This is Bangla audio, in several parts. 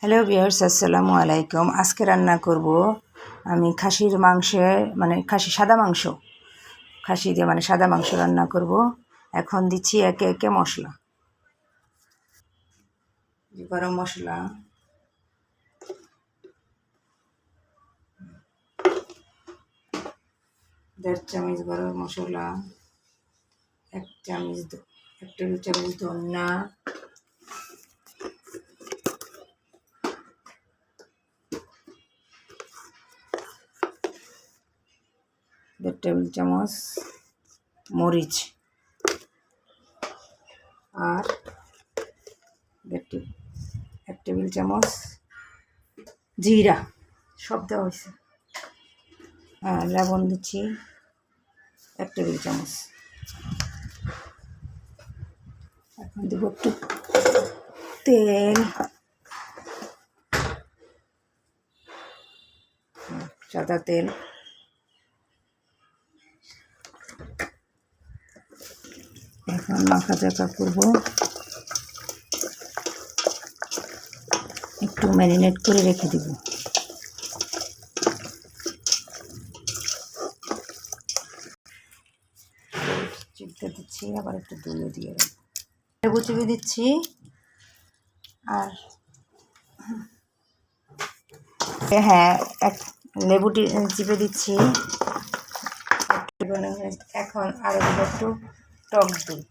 হ্যালো ভিউয়ার্স, আসসালামু আলাইকুম। আজকে রান্না করব আমি খাসির মাংসে খাসি সাদা মাংস, খাসি দিয়ে সাদা মাংস রান্না করব। এখন দিচ্ছি একে একে মশলা। গরম মশলা, দেড় চামচ গরম মশলা, এক টেবিল চামচ ধনিয়া, দেড় টেবিল চামচ মরিচ, আর এক টেবিল চামচ জিরা, সব দেওয়া হয়েছে। লবণ দিচ্ছি এক টেবিল চামচ। এখন দেব একটু তেল, সাদা তেল। এখন মাখা চাকা করবো, একটু ম্যারিনেট করে রেখে দিব। চিপটা দিচ্ছি, আবার একটু দইও দিয়ে লেবু চিপে দিচ্ছি, আর এক লেবুটি চিপে দিচ্ছি। এখন আরও দেবো একটু টক দই।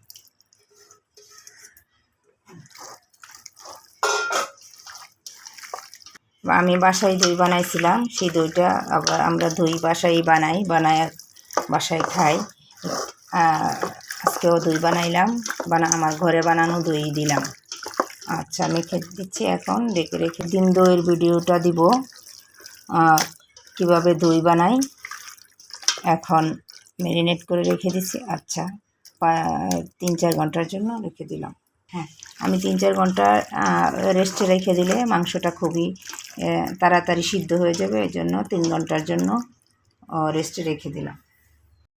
আমি বাসায় দই বানাইছিলাম, সেই দইটা আবার আমরা দই বাসায় বানাই বাসায় খাই। আজকেও দই বানাইলাম, আমার ঘরে বানানো দই দিলাম। আচ্ছা, আমি খেতে দিচ্ছি। এখন রেখে দিন দইয়ের ভিডিওটা দিব, কিভাবে দই বানাই। এখন ম্যারিনেট করে রেখে দিচ্ছি। আচ্ছা, 3-4 ঘন্টার জন্য রেখে দিলাম। হ্যাঁ, আমি 3-4 ঘন্টা রেস্টে রেখে দিলে মাংসটা খুবই তাড়াতাড়ি সিদ্ধ হয়ে যাবে। এই জন্য 3 ঘন্টার জন্য রেস্টে রেখে দিলাম।